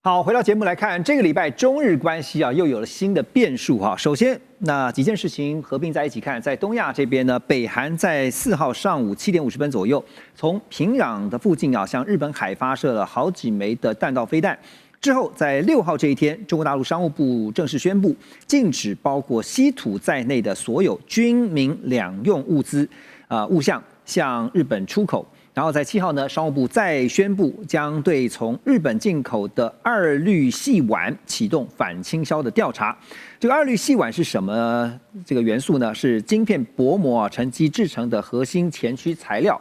好，回到节目来看，这个礼拜中日关系又有了新的变数哈。首先，那几件事情合并在一起看，在东亚这边呢，北韩在4号上午7点50分左右，从平壤的附近向日本海发射了好几枚的弹道飞弹。之后，在6号这一天，中国大陆商务部正式宣布，禁止包括稀土在内的所有军民两用物资物项向日本出口。然后在7号呢，商务部再宣布将对从日本进口的2氯细烷启动反倾销的调查。这个2氯细烷是什么？这个元素呢？是晶片薄膜沉积制成的核心前驱材料。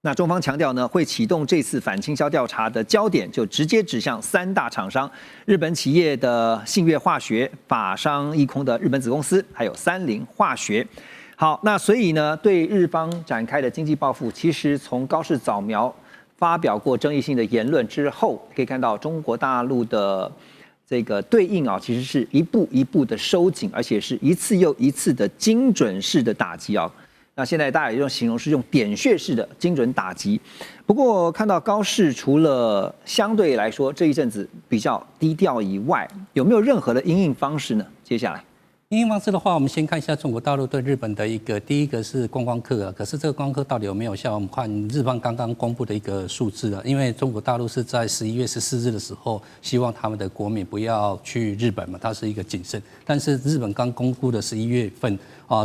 那中方强调呢，会启动这次反倾销调查的焦点就直接指向3大厂商：日本企业的信越化学、法商一空的日本子公司，还有三菱化学。好，那所以呢，对日方展开的经济报复，其实从高市早苗发表过争议性的言论之后，可以看到中国大陆的这个对应其实是一步一步的收紧，而且是一次又一次的精准式的打击那现在大家也用形容是用点穴式的精准打击。不过看到高市除了相对来说这一阵子比较低调以外，有没有任何的因应方式呢？接下来。因应方式的话，我们先看一下中国大陆对日本的第一个是观光客可是这个观光客到底有没有效？我们看日方刚刚公布的一个数字因为中国大陆是在11月14日的时候，希望他们的国民不要去日本嘛，它是一个谨慎。但是日本刚公布的11月份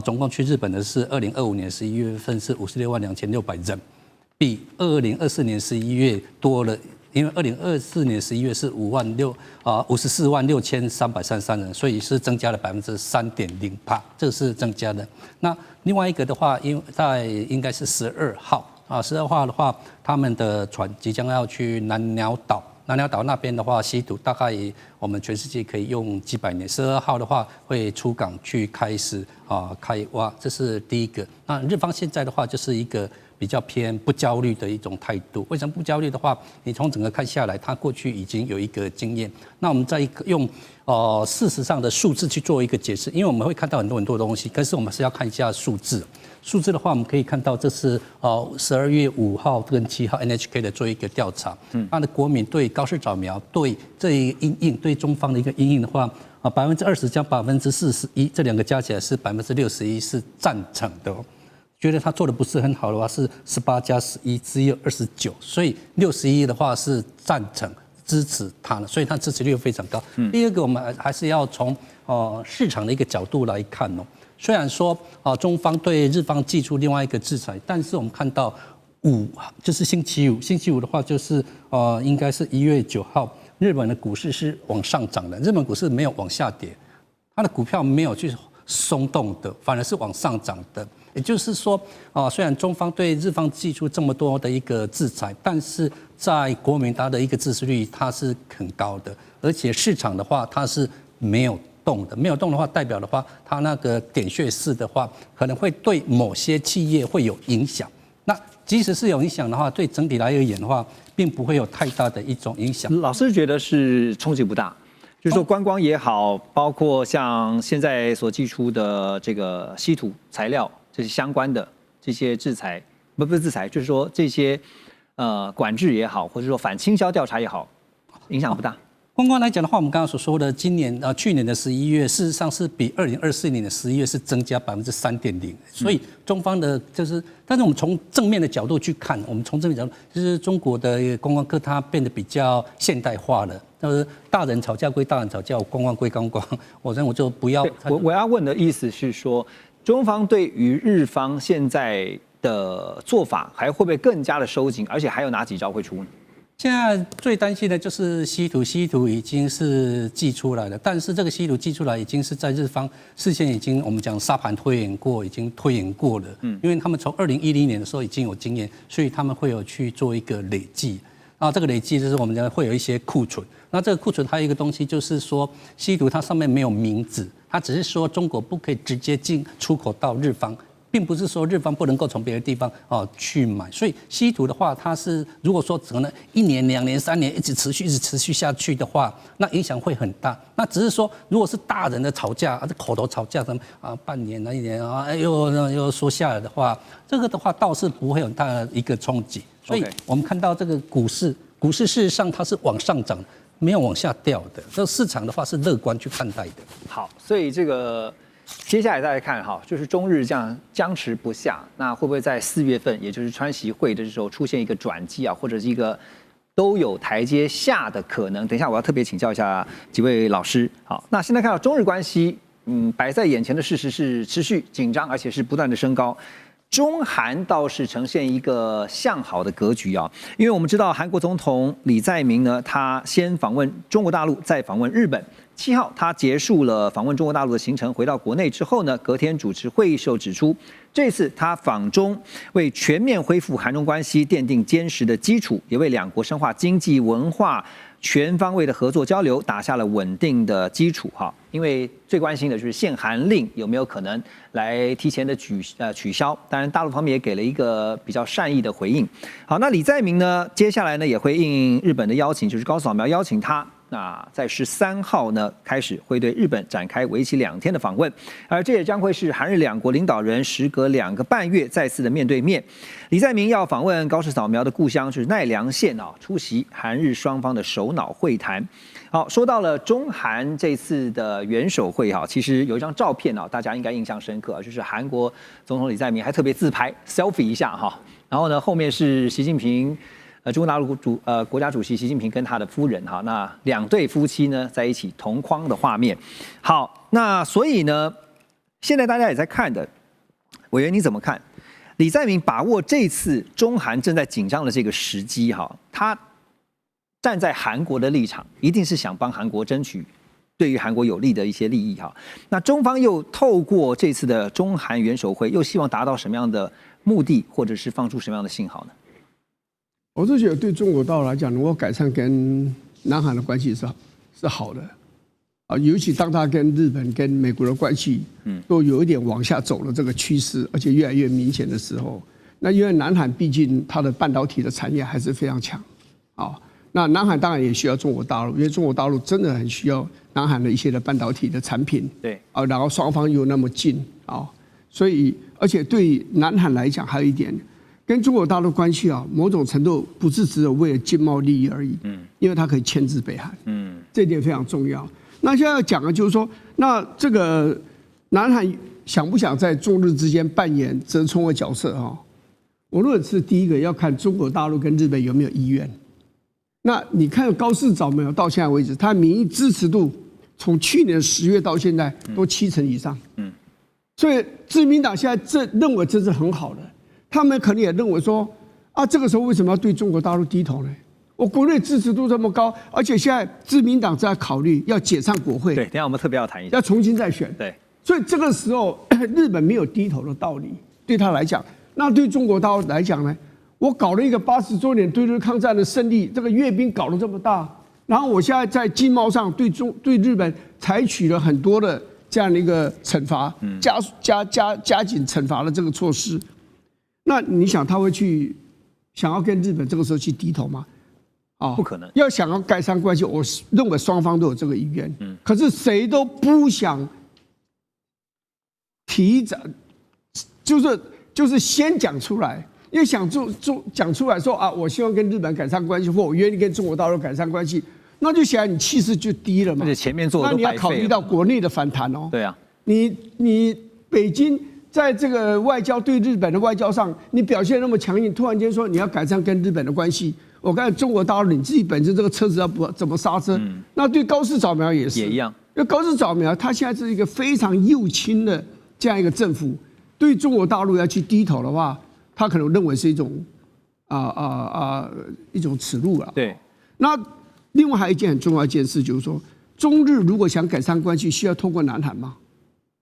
总共去日本的是2025年11月份是562600人，比2024年11月多了。因为2024年11月是54万6333人，所以是增加了3.0%，这个是增加的。那另外一个的话，因为应该是12号12号的话，他们的船即将要去南鸟岛。南鸟岛那边的话，稀土大概我们全世界可以用几百年。12号的话会出港去开始开挖，这是第一个。那日方现在的话就是一个比较偏不焦虑的一种态度。为什么不焦虑的话？你从整个看下来，它过去已经有一个经验。那我们再用事实上的数字去做一个解释，因为我们会看到很多东西，可是我们是要看一下数字。数字的话，我们可以看到这是12月5号跟7号 NHK 的做一个调查。它的国民对高市早苗对这一个因应对中方的一个因应的话，20%加41%，这两个加起来是61%是赞成的觉得他做的不是很好的话是18加11只有29，所以61的话是赞成支持他的，所以他支持率非常高。第二个我们还是要从市场的一个角度来看虽然说中方对日方祭出另外一个制裁，但是我们看到就是星期五的话就是应该是1月9号，日本的股市是往上涨的，日本股市没有往下跌，它的股票没有去松动的，反而是往上涨的。也就是说虽然中方对日方祭出这么多的一个制裁，但是在国民它的一个支持率它是很高的，而且市场的话它是没有动的。没有动的话，代表的话，它那个点穴式的话，可能会对某些企业会有影响。那即使是有影响的话，对整体来而言的话，并不会有太大的一种影响。老师觉得是冲击不大。就是说观光也好，包括像现在所寄出的这个稀土材料这些相关的这些制裁，不是制裁，就是说这些管制也好，或者说反倾销调查也好，影响不大。观光来讲的话，我们刚刚所说的，去年的11月，事实上是比2024年的11月是增加3.0%，所以中方的就是，但是我们从正面的角度去看，我们从正面角度，就是中国的观光客它变得比较现代化了，就是大人吵架归大人吵架，观光归观光，我就不要。我要问的意思是说，中方对于日方现在的做法，还会不会更加的收紧，而且还有哪几招会出呢？现在最担心的就是稀土已经是寄出来了，但是这个稀土寄出来已经是在日方事先已经我们讲沙盘推演过，已经推演过了。因为他们从2010年的时候已经有经验，所以他们会有去做一个累计。然后这个累计就是我们讲会有一些库存。那这个库存还有一个东西就是说，稀土它上面没有名字，它只是说中国不可以直接出口到日方。并不是说日方不能够从别的地方去买，所以稀土的话，它是如果说可能1年、2年、3年一直持续下去的话，那影响会很大。那只是说，如果是大人的吵架，口头吵架什么半年、1年又说下来的话，这个的话倒是不会有很大的一个冲击。所以我们看到这个股市事实上它是往上涨的。没有往下掉的，这个市场的话是乐观去看待的。好，所以这个接下来再来看哈，就是中日这样僵持不下，那会不会在4月份，也就是川习会的时候出现一个转机啊，或者是一个都有台阶下的可能？等一下我要特别请教一下几位老师。好，那现在看到中日关系，摆在眼前的事实是持续紧张，而且是不断的升高。中韩倒是呈现一个向好的格局啊，因为我们知道韩国总统李在明呢，他先访问中国大陆，再访问日本。7号他结束了访问中国大陆的行程，回到国内之后呢，隔天主持会议时候指出，这次他访中为全面恢复韩中关系奠定坚实的基础，也为两国深化经济文化全方位的合作交流打下了稳定的基础哈。因为最关心的就是限韩令有没有可能来提前的取消，当然大陆方面也给了一个比较善意的回应。好，那李在明呢，接下来呢也会应日本的邀请，就是高扫描邀请他。那在13号呢，开始会对日本展开为期2天的访问，而这也将会是韩日两国领导人时隔2个半月再次的面对面。李在明要访问高市扫描的故乡是奈良县啊，出席韩日双方的首脑会谈。好，说到了中韩这次的元首会哈，其实有一张照片啊，大家应该印象深刻，就是韩国总统李在明还特别自拍 selfie 一下哈，然后呢后面是习近平。中国大陆国家主席习近平跟他的夫人哈，那2对夫妻呢在一起同框的画面。好，那所以呢，现在大家也在看的，委员你怎么看？李在明把握这次中韩正在紧张的这个时机哈，他站在韩国的立场，一定是想帮韩国争取对于韩国有利的一些利益哈。那中方又透过这次的中韩元首会，又希望达到什么样的目的，或者是放出什么样的信号呢？我是觉得对中国大陆来讲，能够改善跟南韩的关系是好的，啊，尤其当他跟日本、跟美国的关系，都有一点往下走了这个趋势，而且越来越明显的时候，那因为南韩毕竟它的半导体的产业还是非常强，啊，那南韩当然也需要中国大陆，因为中国大陆真的很需要南韩的一些的半导体的产品，对，啊，然后双方又那么近，啊，所以而且对南韩来讲还有一点。跟中国大陆关系啊，某种程度不是只有为了经贸利益而已，因为它可以牵制北韩，这一点非常重要。那现在要讲的就是说，那这个南韩想不想在中日之间扮演折冲的角色哈？我认为是第一个要看中国大陆跟日本有没有意愿。那你看高市早苗到现在为止，他民意支持度从去年10月到现在都70%以上，所以自民党现在认为这是很好的。他们可能也认为说，啊，这个时候为什么要对中国大陆低头呢？我国内支持度这么高，而且现在自民党在考虑要解散国会，对，等一下我们特别要谈一下，要重新再选，对，所以这个时候日本没有低头的道理，对他来讲，那对中国大陆来讲呢？我搞了一个80周年对日抗战的胜利，这个阅兵搞得这么大，然后我现在在经贸上对日本采取了很多的这样的一个惩罚，加紧惩罚的这个措施。那你想他会想要跟日本这个时候去低头吗？啊，不可能。要想要改善关系，我认为双方都有这个意愿。可是谁都不想提早，就是先讲出来，因为想讲出来说啊，我希望跟日本改善关系，或我愿意跟中国大陆改善关系，那就显然你气势就低了嘛。而且前面做的都白费了。那你要考虑到国内的反弹哦。对啊，你北京。在这个外交对日本的外交上，你表现那么强硬，突然间说你要改善跟日本的关系，我看中国大陆你自己本身这个车子要怎么刹车？那对高市早苗也是一样。因为高市早苗他现在是一个非常右倾的这样一个政府，对中国大陆要去低头的话，他可能认为是一种一种耻辱了。对。那另外还有一件很重要的一件事，就是说中日如果想改善关系，需要通过南韩吗？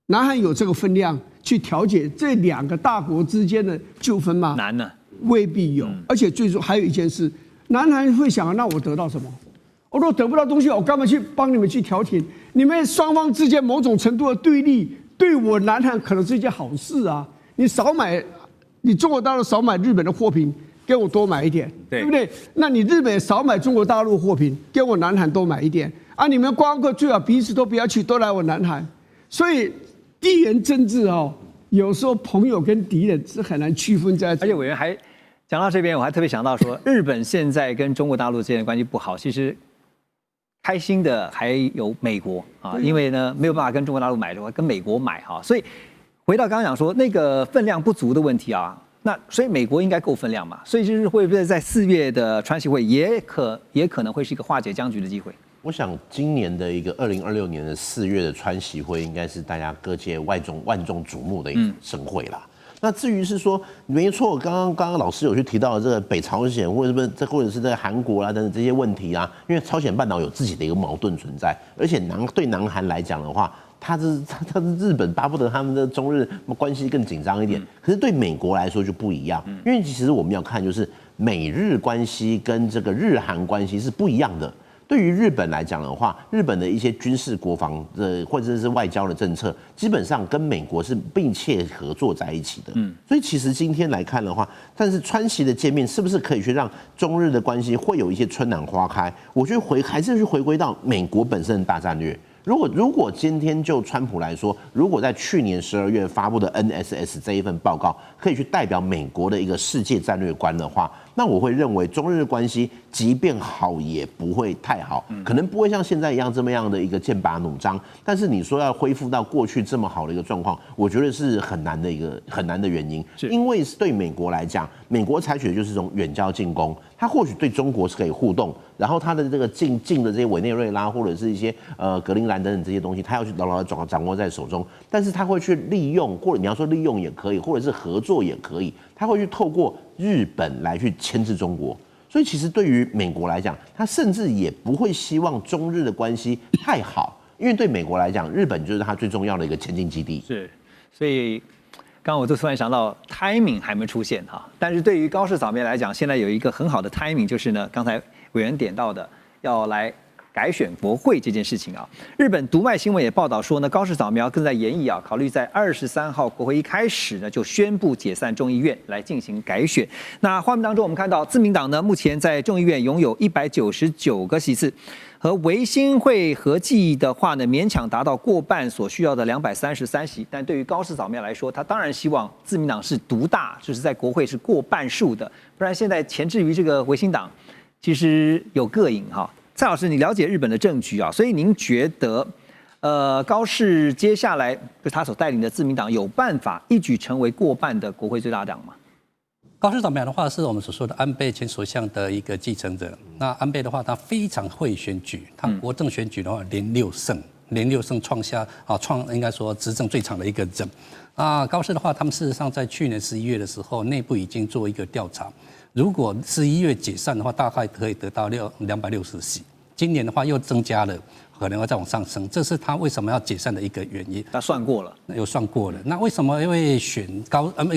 南韩有这个分量去调解这2个大国之间的纠纷吗？难呢，未必有。而且最终还有一件事，南韩会想：那我得到什么？我如果得不到东西，我干嘛去帮你们去调停？你们双方之间某种程度的对立，对我南韩可能是一件好事啊！你中国大陆少买日本的货品，给我多买一点，对不对？那你日本少买中国大陆货品，给我南韩多买一点啊！你们观光客最好彼此都不要去，都来我南韩。所以。地缘政治哦，有时候朋友跟敌人是很难区分在一起。而且委员还讲到这边，我还特别想到说，日本现在跟中国大陆之间的关系不好，其实开心的还有美国啊，因为呢没有办法跟中国大陆买的话，跟美国买哈，所以回到刚刚讲说那个分量不足的问题啊，那所以美国应该够分量嘛，所以就是会不会在4月的川习会也可能会是一个化解僵局的机会？我想今年的一个2026年的4月的川习会，应该是大家各界万众瞩目的一个盛会啦。那至于是说，没错，刚刚老师有去提到这个北朝鲜，或者是在韩国啦等等这些问题啊，因为朝鲜半岛有自己的一个矛盾存在，而且对南韩来讲的话，他是日本巴不得他们的中日关系更紧张一点，可是对美国来说就不一样，因为其实我们要看就是美日关系跟这个日韩关系是不一样的。对于日本来讲的话，日本的一些军事国防的或者是外交的政策，基本上跟美国是并切合作在一起的。所以其实今天来看的话，但是川习的见面是不是可以去让中日的关系会有一些春暖花开？我觉得还是去回归到美国本身的大战略。如果今天就川普来说，如果在去年12月发布的 NSS 这一份报告可以去代表美国的一个世界战略观的话，那我会认为中日关系即便好也不会太好，可能不会像现在一样这么样的一个剑拔弩张。但是你说要恢复到过去这么好的一个状况，我觉得是很难的原因，因为对美国来讲，美国采取的就是这种远交近攻，它或许对中国是可以互动，然后它的这个近的这些委内瑞拉或者是一些格陵兰等等这些东西，它要去牢牢的掌握在手中，但是它会去利用，或者你要说利用也可以，或者是合作也可以，它会去透过日本来去牵制中国。所以其实对于美国来讲，他甚至也不会希望中日的关系太好，因为对美国来讲，日本就是他最重要的一个前进基地。是，所以刚刚我就突然想到 timing 还没出现哈，但是对于高市早苗来讲，现在有一个很好的 timing， 就是呢，刚才委员点到的要来改选国会这件事情啊。日本读卖新闻也报道说呢，高市早苗更在研议啊，考虑在23号国会一开始呢就宣布解散众议院来进行改选。那画面当中我们看到自民党呢目前在众议院拥有199个席次，和维新会合计的话呢，勉强达到过半所需要的233席。但对于高市早苗来说，他当然希望自民党是独大，就是在国会是过半数的，不然现在钳制于这个维新党，其实有膈应哈。蔡老师，你了解日本的政局啊，所以您觉得，高市接下来就是他所带领的自民党有办法一举成为过半的国会最大党吗？高市早苗的话是我们所说的安倍前首相的一个继承者。那安倍的话，他非常会选举，他国政选举的话连6胜，创应该说执政最长的一个人。高市的话，他们事实上在去年11月的时候，内部已经做一个调查。如果11月解散的话，大概可以得到260席。今年的话又增加了，可能会再往上升，这是他为什么要解散的一个原因。他算过了，有算过了。那为什么会选安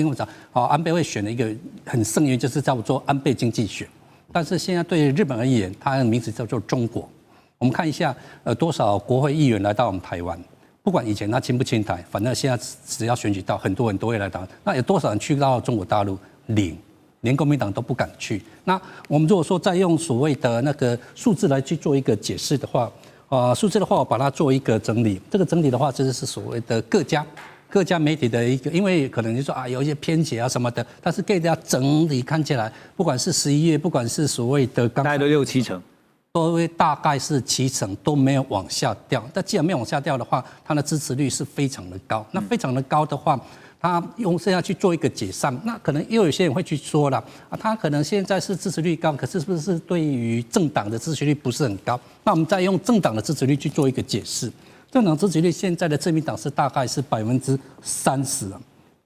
倍会选的一个很胜原因，就是叫做安倍经济学。但是现在对日本而言，它的名字叫做中国。我们看一下，多少国会议员来到我们台湾。不管以前他亲不亲台，反正现在只要选举到，很多人都会来台湾。那有多少人去到中国大陆？零。连国民党都不敢去。那我们如果说再用所谓的那个数字来去做一个解释的话，数字的话我把它做一个整理。这个整理的话，这是所谓的各家媒体的一个，因为可能就说有一些偏解什么的，但是各家整理看起来，不管是11月，不管是所谓的大概都6、7成，都会大概是7成都没有往下掉。但既然没有往下掉的话，它的支持率是非常的高。那非常的高的话，他用这样去做一个解散，那可能又有些人会去说了他可能现在是支持率高，可是是不是对于政党的支持率不是很高？那我们再用政党的支持率去做一个解释。政党支持率现在的自民党是大概是30%，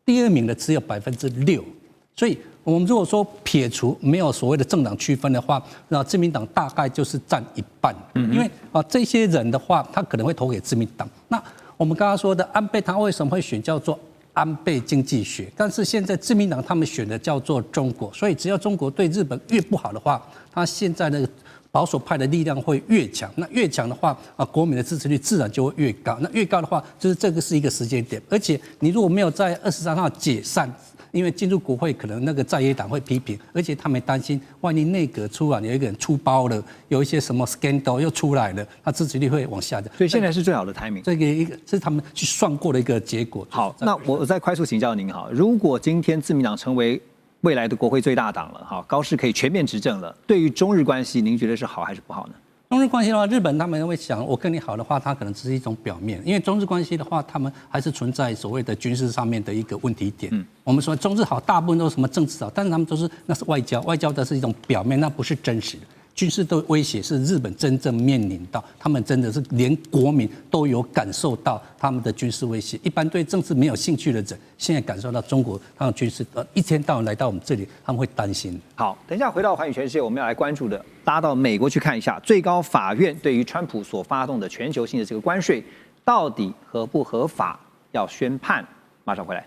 第2名的只有6%，所以我们如果说撇除没有所谓的政党区分的话，那自民党大概就是占1半，因为这些人的话，他可能会投给自民党。那我们刚刚说的安倍，他为什么会选叫做安倍经济学？但是现在自民党他们选的叫做中国，所以只要中国对日本越不好的话，他现在的保守派的力量会越强。那越强的话国民的支持率自然就会越高。那越高的话，就是这个是一个时间点。而且你如果没有在23号解散，因为进入国会可能那个在野党会批评，而且他们担心万一内阁出来有一个人出包了，有一些什么 scandal 又出来了，他支持率会往下的。所以现在是最好的 timing。这是他们去算过的一个结果。好，那我再快速请教您哈，如果今天自民党成为未来的国会最大党了，高市可以全面执政了，对于中日关系，您觉得是好还是不好呢？中日关系的话，日本他们会想，我跟你好的话，它可能只是一种表面，因为中日关系的话，他们还是存在所谓的军事上面的一个问题点。我们说中日好，大部分都是什么政治好，但是他们那是外交，外交的是一种表面，那不是真实的。军事的威胁是日本真正面临到，他们真的是连国民都有感受到他们的军事威胁。一般对政治没有兴趣的人，现在感受到中国他们军事一天到晚来到我们这里，他们会担心。好，等一下回到寰宇全世界，我们要来关注的，拉到美国去看一下，最高法院对于川普所发动的全球性的这个关税，到底合不合法，要宣判。马上回来。